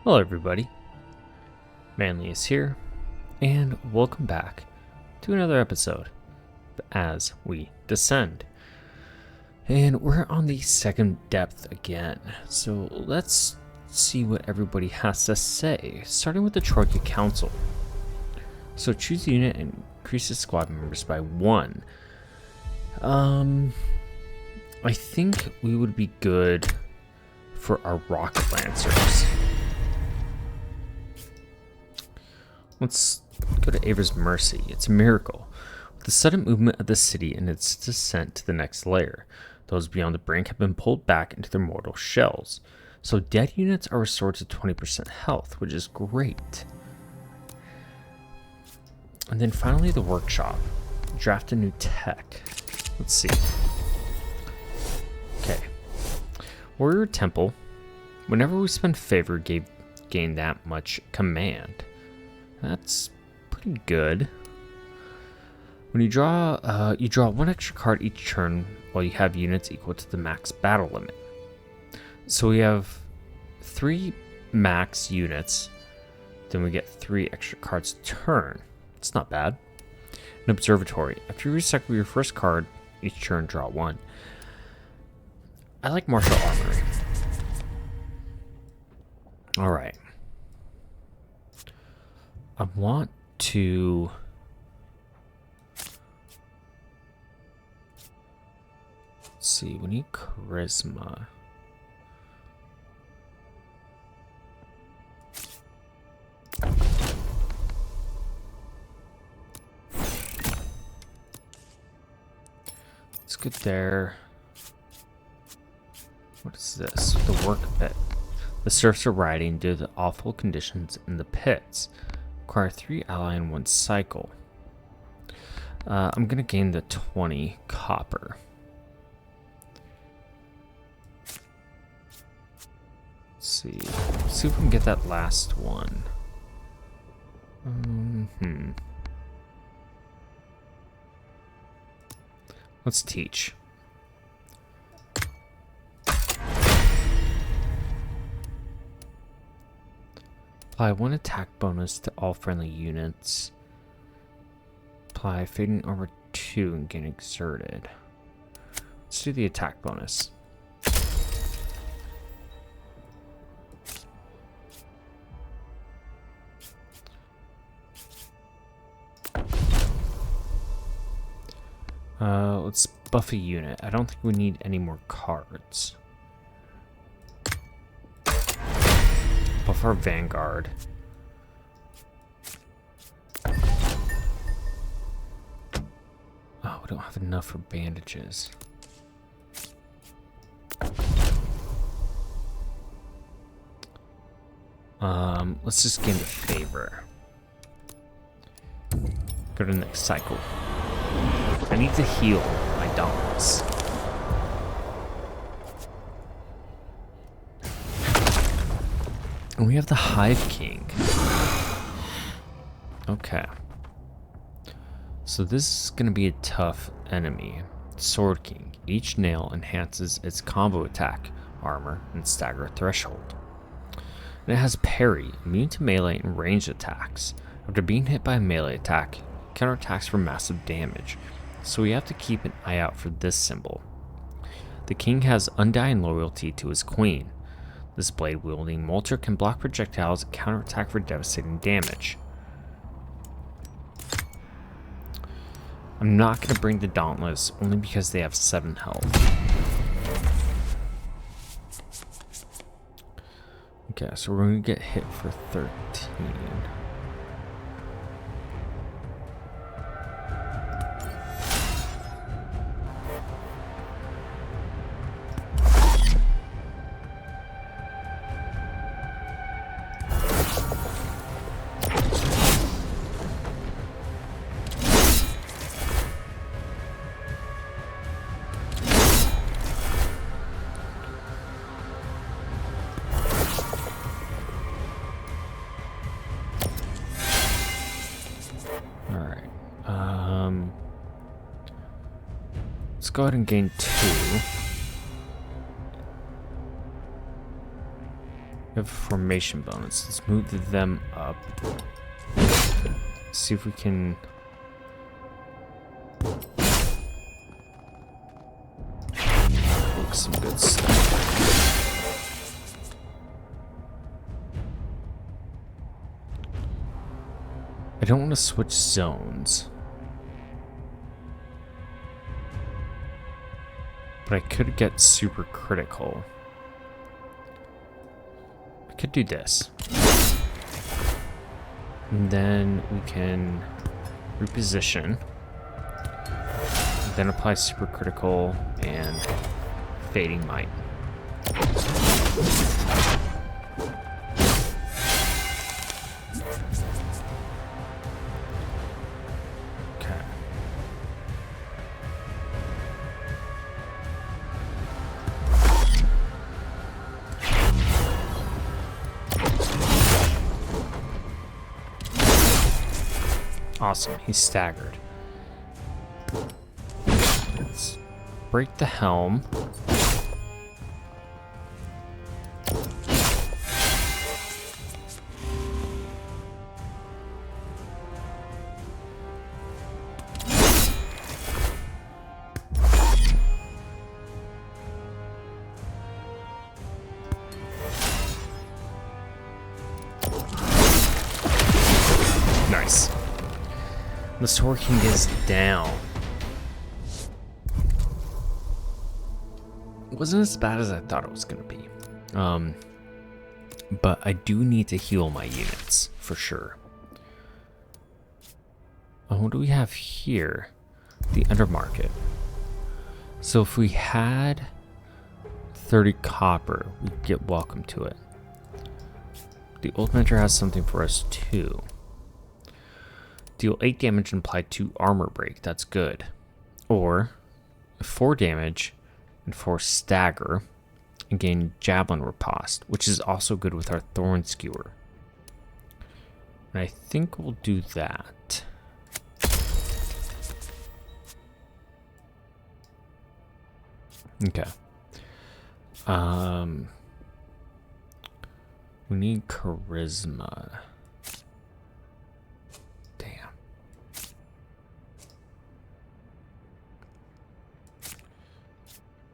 Hello everybody, Manly is here, and welcome back to another episode as we descend. And we're on the second depth again, so let's see what everybody has to say, starting with the Troika Council. So choose a unit and increase the squad members by 1. I think we would be good for our rocket lancers. Let's go to Ava's Mercy. It's a miracle. With the sudden movement of the city and its descent to the next layer, those beyond the brink have been pulled back into their mortal shells. So dead units are restored to 20% health, which is great. And then finally the workshop. Draft a new tech. Let's see. Okay. Warrior Temple. Whenever we spend favor, gain that much command. That's pretty good. When you draw 1 extra card each turn while you have units equal to the max battle limit. So we have 3 max units, then we get 3 extra cards a turn. It's not bad. An observatory. After you recycle your first card each turn, draw 1. I like martial armory. Alright. I want to let's see, we need charisma. Let's get there. What is this? The work pit. The serfs are rioting due to the awful conditions in the pits. Acquire 3 ally in 1 cycle. I'm gonna gain the 20 copper. Let's see if we can get that last one. Let's teach. Apply 1 attack bonus to all friendly units. Apply fading armor 2 and gain exerted. Let's do the attack bonus. Let's buff a unit. I don't think we need any more cards. Buff our Vanguard. Oh, we don't have enough for bandages. Let's just gain the favor. Go to the next cycle. I need to heal my dogs. And we have the Hive King. Okay. So this is going to be a tough enemy. Sword King. Each nail enhances its combo attack, armor, and stagger threshold. And it has parry, immune to melee and ranged attacks. After being hit by a melee attack, counterattacks for massive damage. So we have to keep an eye out for this symbol. The king has undying loyalty to his queen. This blade-wielding Molter can block projectiles and counterattack for devastating damage. I'm not going to bring the Dauntless, only because they have 7 health. Okay, so we're going to get hit for 13. Let's go ahead and gain 2. We have a formation bonus. Let's move them up. See if we can... Look, some good stuff. I don't want to switch zones. But I could get super critical. I could do this. And then we can reposition. Then apply super critical and fading might. Okay. Awesome, he's staggered. Let's break the helm. Nice. The Sword King is down. It wasn't as bad as I thought it was going to be. But I do need to heal my units, for sure. What do we have here? The undermarket. So if we had 30 copper, we'd get welcome to it. The old mentor has something for us too. Deal 8 damage and apply 2 armor break. That's good. Or 4 damage and 4 stagger and gain javelin riposte, which is also good with our thorn skewer. And I think we'll do that. Okay. We need charisma.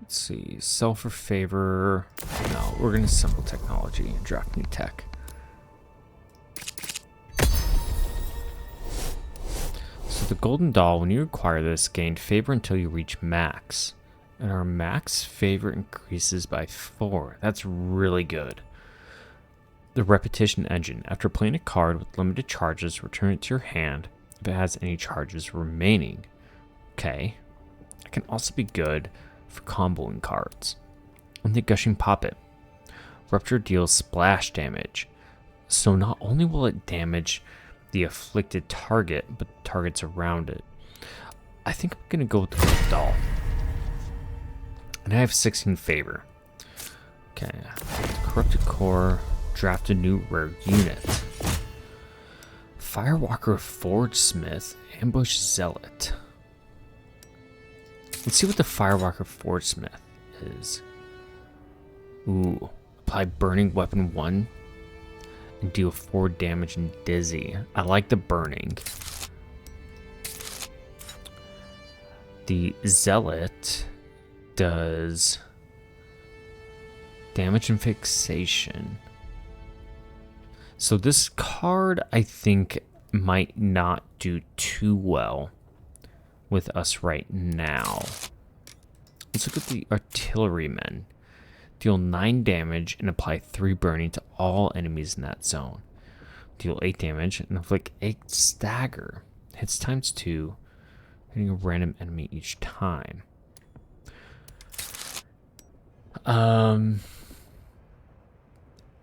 Let's see, sell for favor. No, we're gonna assemble technology and draft new tech. So the golden doll, when you acquire this, gain favor until you reach max. And our max favor increases by 4. That's really good. The repetition engine. After playing a card with limited charges, return it to your hand if it has any charges remaining. Okay. It can also be good for comboing cards. And the gushing poppet. Rupture deals splash damage. So not only will it damage the afflicted target, but targets around it. I think I'm gonna go with the gold doll. And I have 16 favor. Okay. Corrupted core. Draft a new rare unit. Firewalker Forge Smith. Ambush Zealot. Let's see what the Firewalker Forge Smith is. Ooh. Apply Burning Weapon 1 and deal 4 damage and dizzy. I like the burning. The Zealot does damage and fixation. So this card, I think, might not do too well with us right now. Let's look at the artillerymen. Deal 9 damage and apply 3 burning to all enemies in that zone. Deal 8 damage and inflict 8 stagger. Hits ×2, hitting a random enemy each time.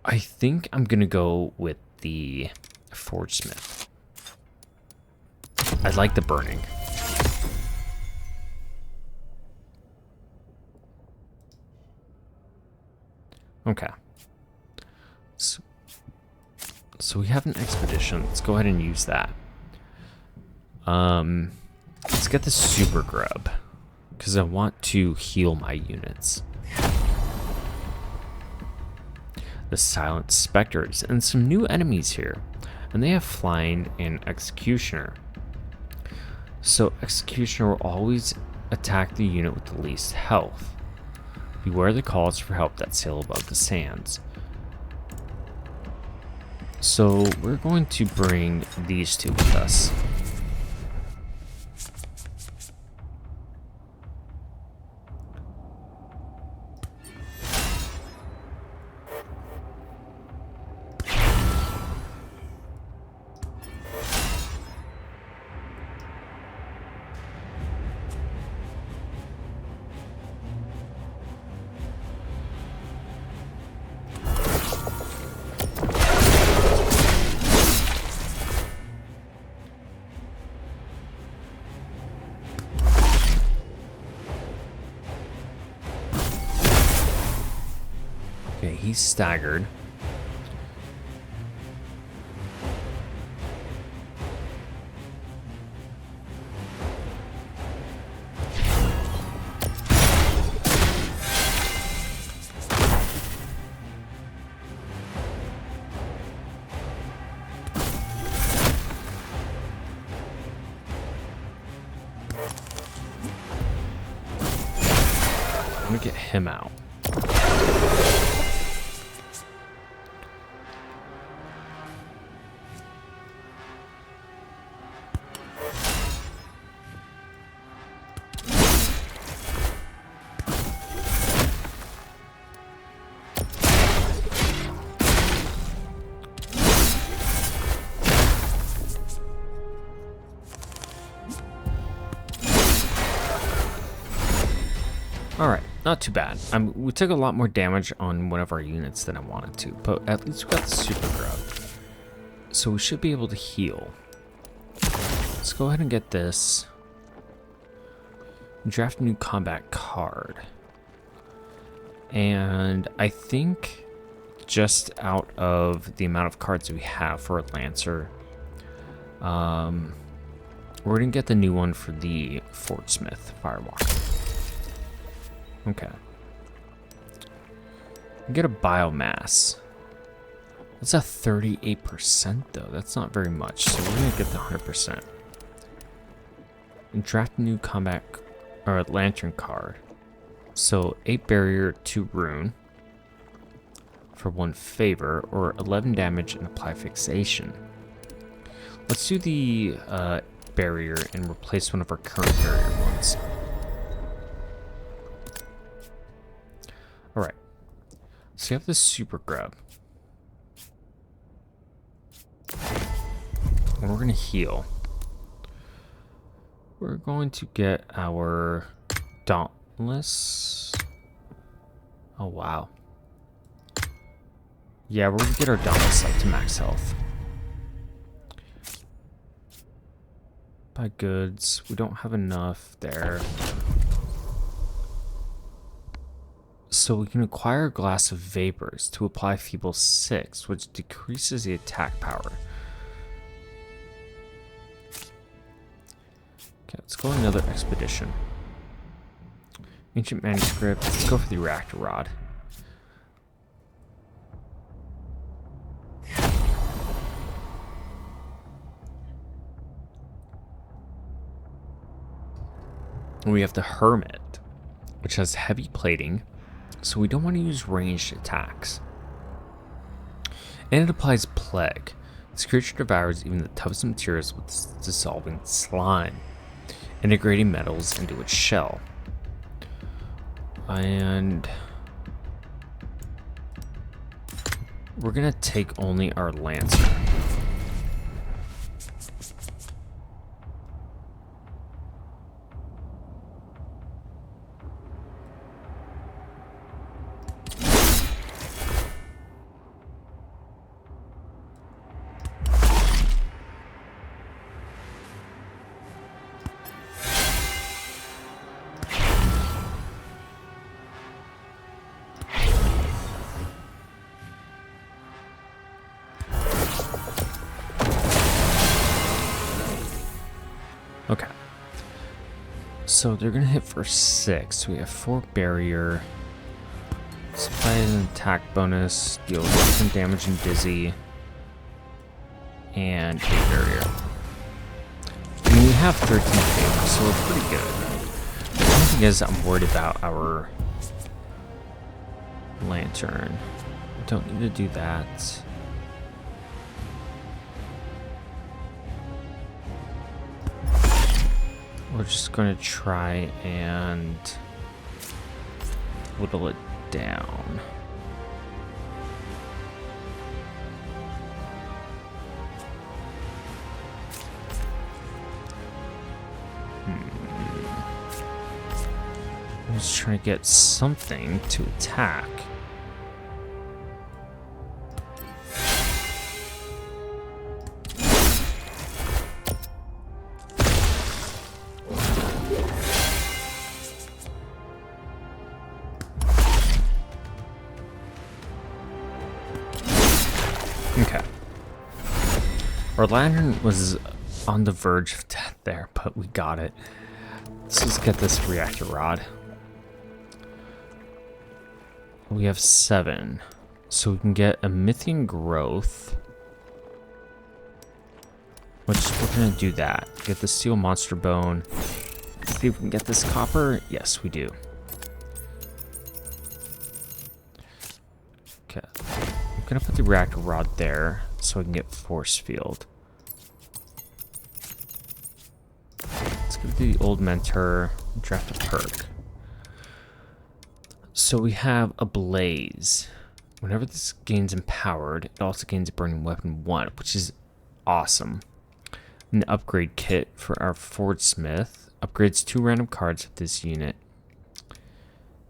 I think I'm gonna go with the Forge Smith. I like the burning. Okay. So we have an expedition. Let's go ahead and use that. Let's get the super grub because I want to heal my units. the silent specters, and some new enemies here. And they have flying and executioner. So executioner will always attack the unit with the least health. Beware the calls for help that sail above the sands. So we're going to bring these two with us. Okay, he's staggered. I'm gonna get him out. Alright, not too bad. We took a lot more damage on one of our units than I wanted to, but at least we got the super grub. So we should be able to heal. Let's go ahead and get this. Draft a new combat card. And I think just out of the amount of cards we have for a Lancer, we're going to get the new one for the Fortsmith Firewalker. Okay. Get a biomass. That's a 38% though. That's not very much. So we're gonna get the 100%. And draft a new combat or lantern card. So 8 barrier, 2 rune for 1 favor, or 11 damage and apply fixation. Let's do the barrier and replace one of our current barrier ones. Alright, so we have this super grub. And we're going to heal. We're going to get our Dauntless. Oh, wow. Yeah, we're going to get our Dauntless up to max health. Buy goods. We don't have enough there. So we can acquire a glass of vapors to apply feeble 6, which decreases the attack power. Okay, let's go on another expedition. Ancient manuscript. Let's go for the reactor rod. And we have the Hermit, which has heavy plating. So we don't want to use ranged attacks. And it applies plague. This creature devours even the toughest materials with dissolving slime, integrating metals into its shell. And we're gonna take only our Lancer. Okay. So they're gonna hit for 6. We have 4 barrier. Supply an attack bonus, deal some damage and dizzy, and a barrier. I mean, we have 13 favor, so we're pretty good. The only thing is, I'm worried about our lantern. I don't need to do that. We're just going to try and whittle it down. I'm just trying to get something to attack. Okay. Our lantern was on the verge of death there, but we got it. Let's just get this reactor rod. We have 7. So we can get a Mythian growth. Which we're gonna do that. Get the steel monster bone. See if we can get this copper. Yes, we do. Okay. I'm gonna put the reactor rod there so I can get force field. Let's go to the old mentor, draft a perk. So we have a blaze. Whenever this gains empowered, it also gains a burning weapon 1, which is awesome. An upgrade kit for our Fordsmith upgrades 2 random cards of this unit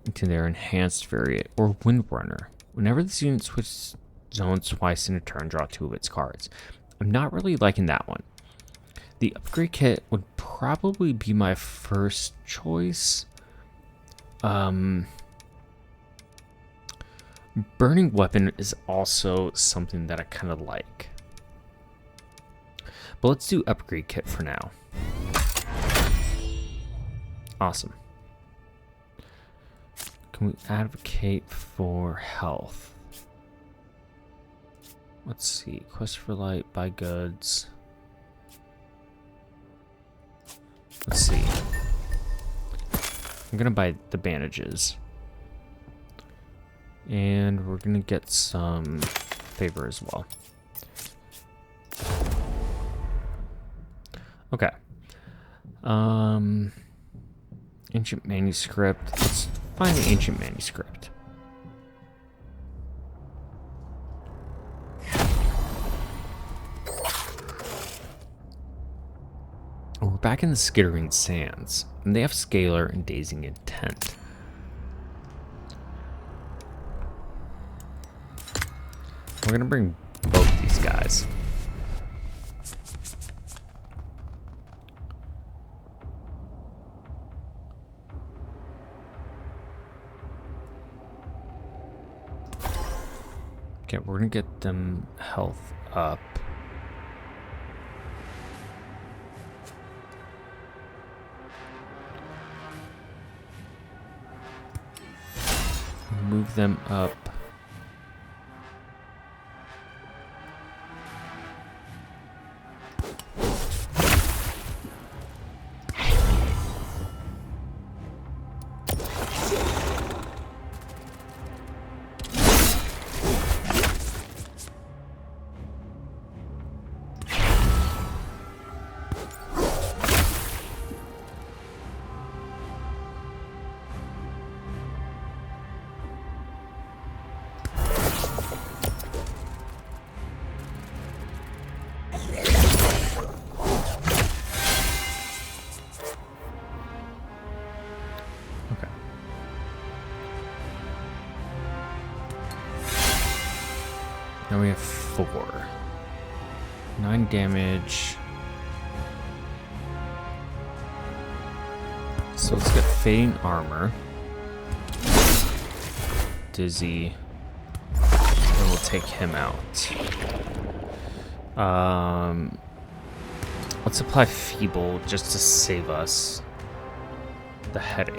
into their enhanced variant, or Windrunner. Whenever this unit switches zones twice in a turn, draw 2 of its cards. I'm not really liking that one. The upgrade kit would probably be my first choice. Burning weapon is also something that I kind of like. But let's do upgrade kit for now. Awesome. Can we advocate for health? Let's see. Quest for light, buy goods. Let's see. I'm gonna buy the bandages. And we're gonna get some favor as well. Okay. Ancient manuscript. Let's find the ancient manuscript. We're back in the Skittering Sands, and they have Scalar and Dazing Intent. We're gonna bring both these guys. Okay, we're gonna get them health up. Move them up. Now we have 4. 9 damage. So let's get Fading Armor. Dizzy. And we'll take him out. Let's apply Feeble just to save us the headache.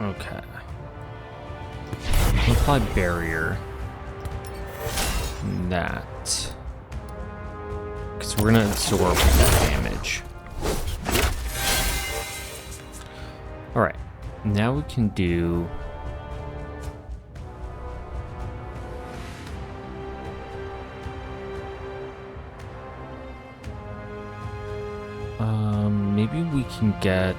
Okay. Apply barrier. That. Because we're going to absorb that damage. Alright. Now we can do... maybe we can get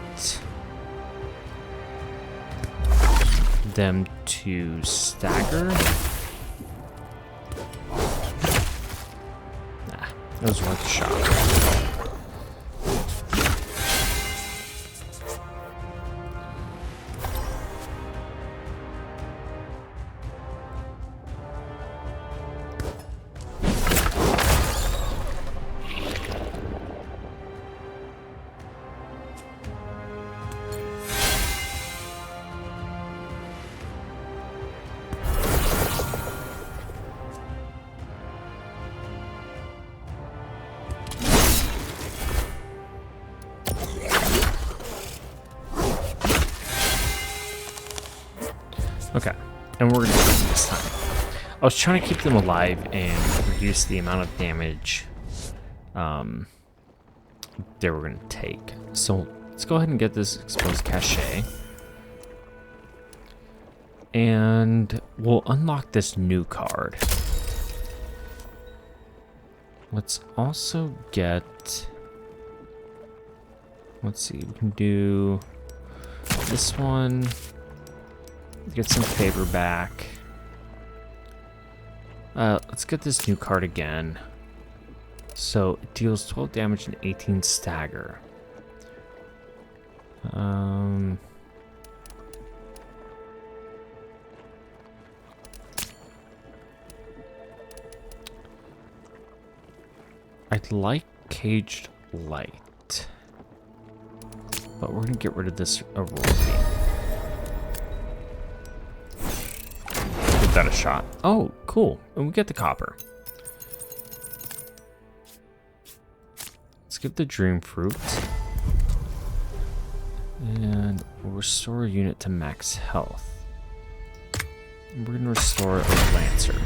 them to stagger. Nah, that was worth a shot. Okay, and we're gonna do it this time. I was trying to keep them alive and reduce the amount of damage they were gonna take. So let's go ahead and get this exposed cache. And we'll unlock this new card. Let's also get... Let's see, we can do this one. Get some favor back. Let's get this new card again. So it deals 12 damage and 18 stagger. I'd like Caged Light, but we're gonna get rid of this Aurora. Give that a shot. Oh, cool. And we get the copper. Let's give the Dream Fruit. And we'll restore a unit to max health. And we're gonna restore a Lancer.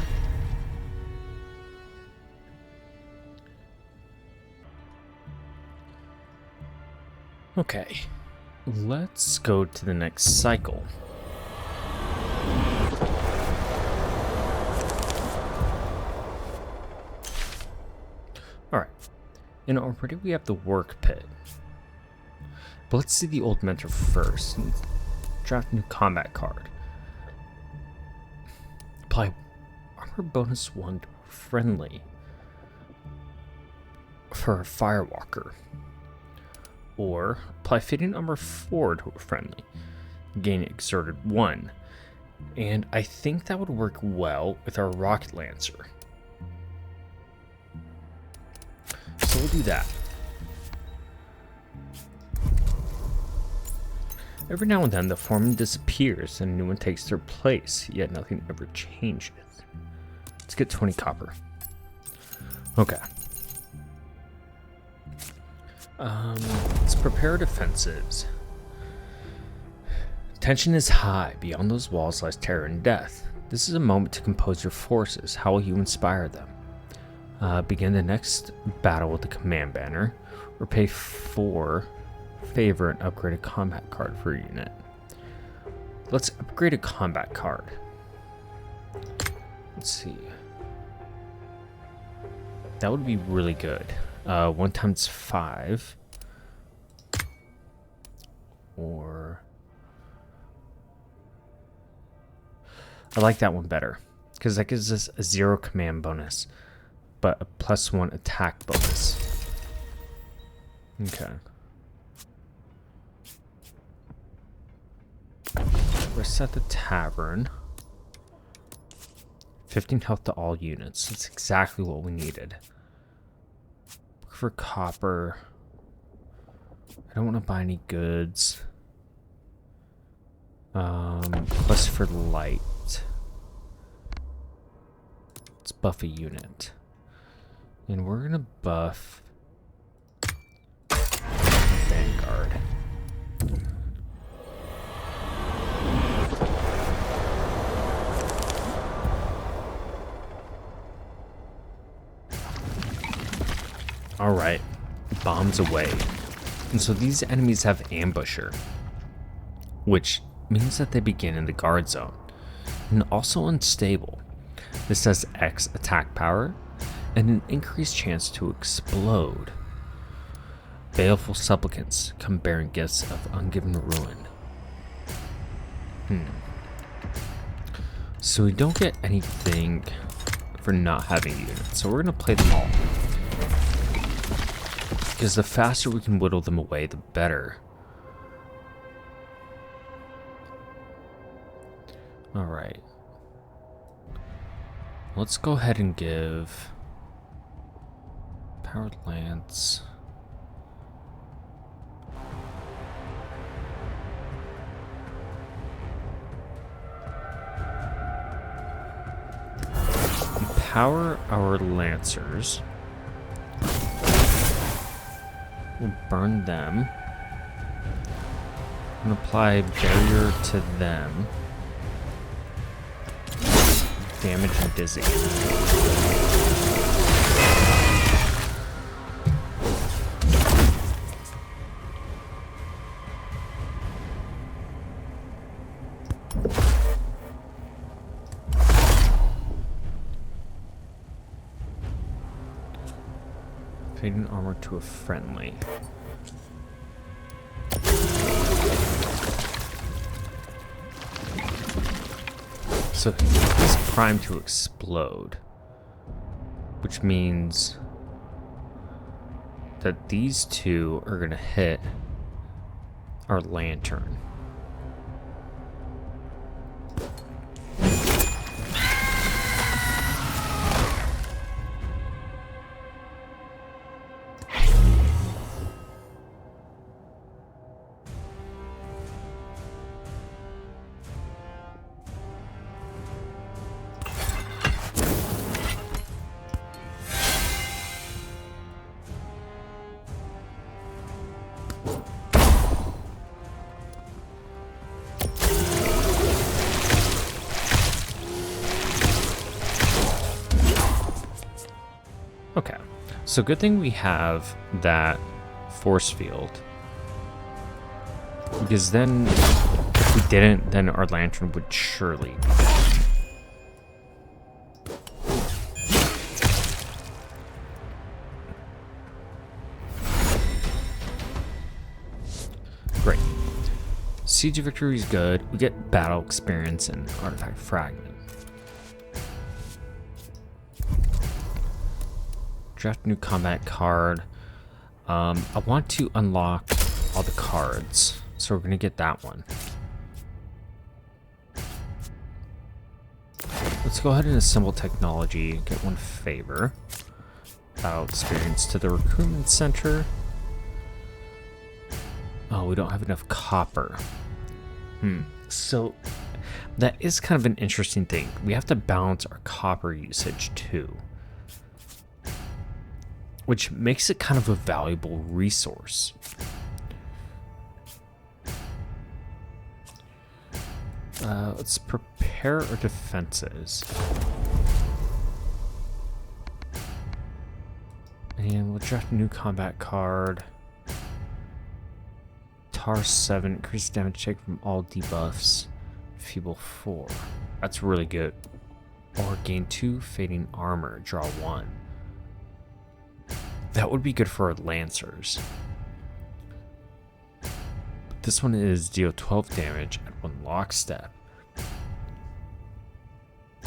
Okay, let's go to the next cycle. Alright, and already we have the work pit. But let's see the old mentor first. Draft new combat card. Apply armor bonus 1 to friendly for a Firewalker. Or apply fitting armor 4 to a friendly. Gain exerted 1. And I think that would work well with our Rocket Lancer. So we'll do that. Every now and then the foreman disappears and a new one takes their place, yet nothing ever changes. Let's get 20 copper. Okay. Let's prepare defenses. Tension is high. Beyond those walls lies terror and death. This is a moment to compose your forces. How will you inspire them? Begin the next battle with the command banner, or pay 4 favor and upgrade a combat card for a unit. Let's upgrade a combat card. Let's see. That would be really good. 1 times 5. Or... I like that one better, because that gives us a 0 command bonus, but a +1 attack bonus. Okay. Reset the tavern. 15 health to all units. That's exactly what we needed. Look for copper. I don't want to buy any goods. Quest for light. Let's buff a unit. And we're gonna buff Vanguard. Alright, bombs away. And so these enemies have ambusher, which means that they begin in the guard zone, and also unstable. This has X attack power, and an increased chance to explode. Baleful supplicants come bearing gifts of ungiven ruin. So we don't get anything for not having units, so we're going to play them all. Because the faster we can whittle them away, the better. Alright. Let's go ahead and give Powered Lance. Empower our Lancers. We'll burn them. And apply barrier to them. Damage and dizzy. Fading armor to a friendly. So he's primed to explode, which means that these two are going to hit our lantern. Okay, so good thing we have that force field, because then if we didn't, then our lantern would surely be dead. Great. Siege victory is good. We get battle experience and artifact fragment. Draft new combat card. I want to unlock all the cards, so we're gonna get that one. Let's go ahead and assemble technology. Get one favor. Battle experience to the recruitment center. Oh, we don't have enough copper. So that is kind of an interesting thing. We have to balance our copper usage too, which makes it kind of a valuable resource. Let's prepare our defenses. And we'll draft a new combat card. Tar 7, increased damage take from all debuffs. Feeble 4. That's really good. Or gain 2 fading armor, draw 1. That would be good for our Lancers. But this one is deal 12 damage at 1 lockstep.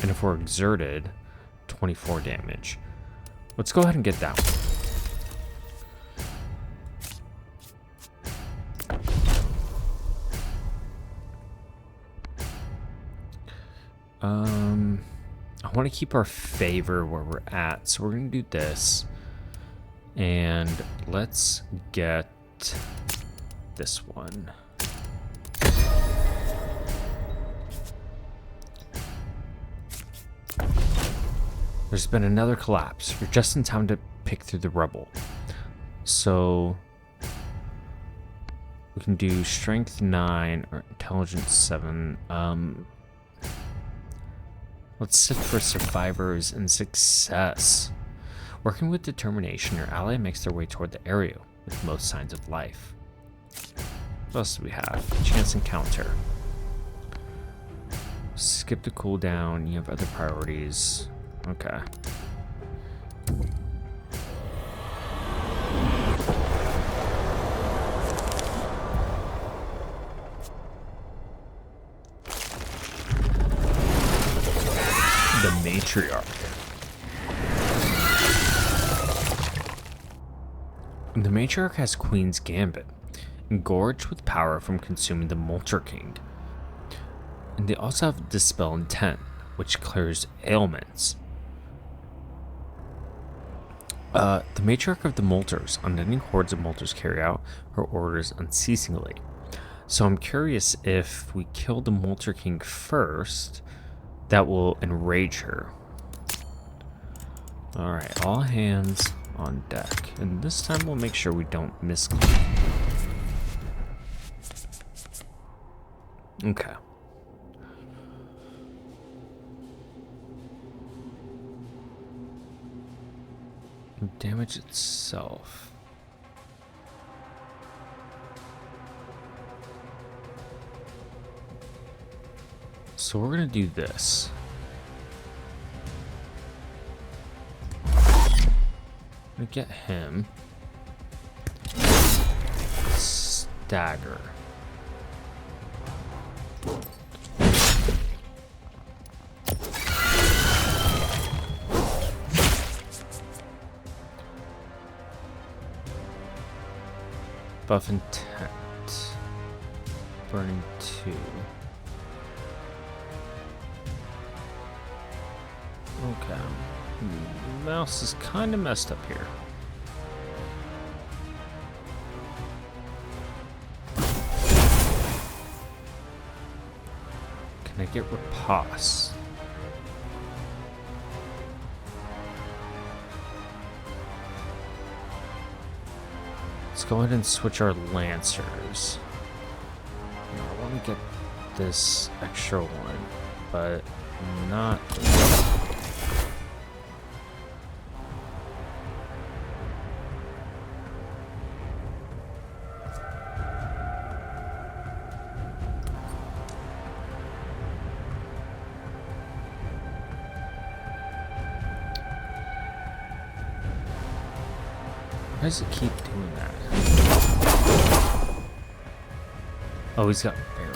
And if we're exerted, 24 damage. Let's go ahead and get that one. I want to keep our favor where we're at, so we're going to do this. And let's get this one. There's been another collapse. You're just in time to pick through the rubble. So we can do strength 9 or intelligence 7. Let's sift for survivors and success. Working with determination, your ally makes their way toward the area with most signs of life. What else do we have? Chance encounter. Skip the cooldown. You have other priorities. Okay. The matriarch. The matriarch has Queen's Gambit, engorged with power from consuming the Molter King. And they also have Dispel Intent, which clears ailments. The matriarch of the Molters, unending hordes of Molters carry out her orders unceasingly. So I'm curious if we kill the Molter King first, that will enrage her. Alright, all hands on deck. And this time we'll make sure we don't miss. Okay. Damage itself. So we're gonna do this. I'm gonna get him. Stagger. Buff intent. Burning 2. Okay. Mouse is kind of messed up here. Can I get riposte? Let's go ahead and switch our lancers. Now, I want to get this extra one, but not. Why does it keep doing that? Oh, he's got barrel.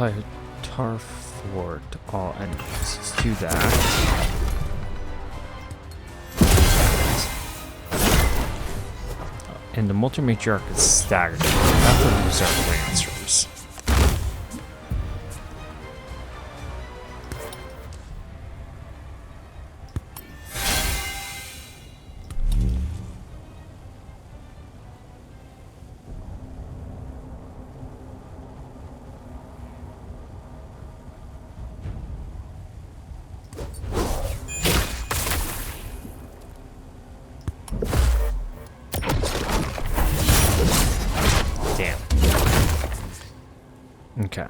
Apply tar 4 to all enemies. Let's do that. And the multi-matriarch is staggered. We have to use our lancers. Okay.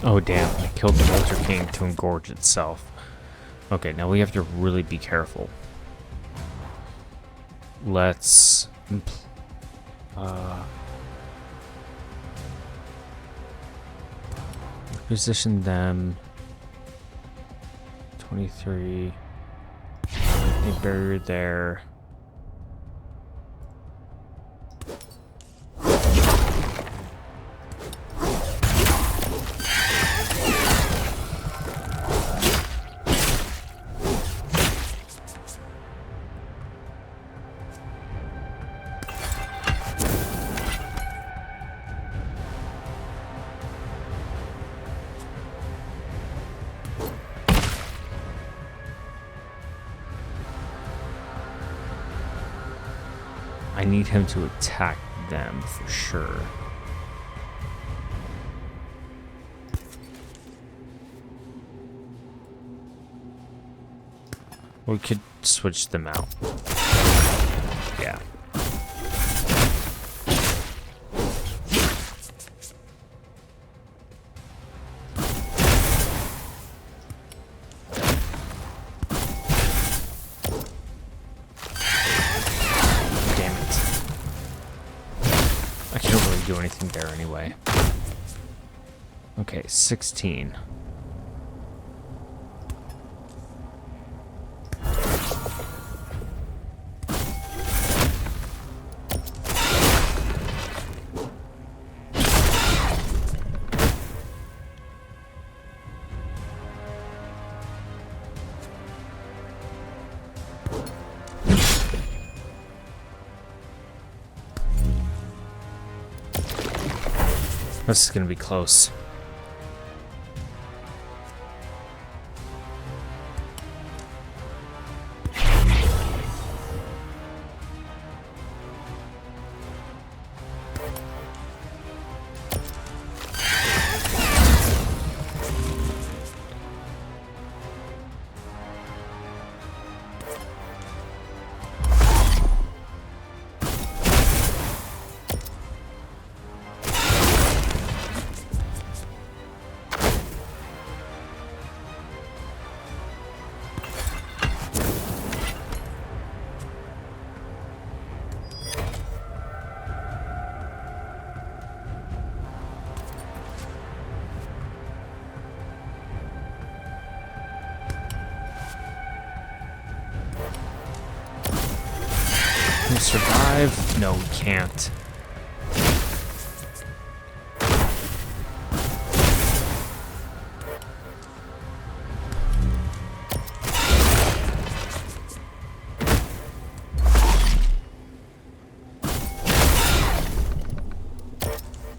Oh damn, I killed the Vulture King to engorge itself. Okay, now we have to really be careful. Let's... position them... 23... A barrier there. I need him to attack them for sure. We could switch them out. Yeah. Do anything there anyway. Okay, 16. This is gonna be close. Can we survive? No, we can't.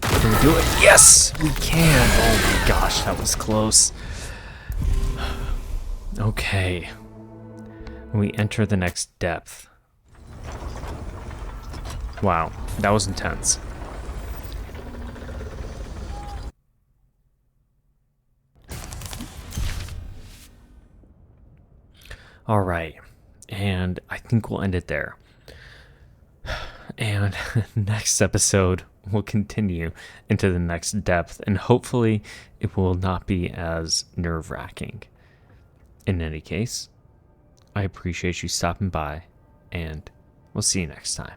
Can we do it? Yes, we can. Oh my gosh, that was close. Okay. We enter the next depth. Wow, that was intense. All right, and I think we'll end it there. And next episode, we'll continue into the next depth, and hopefully it will not be as nerve-wracking. In any case, I appreciate you stopping by, and we'll see you next time.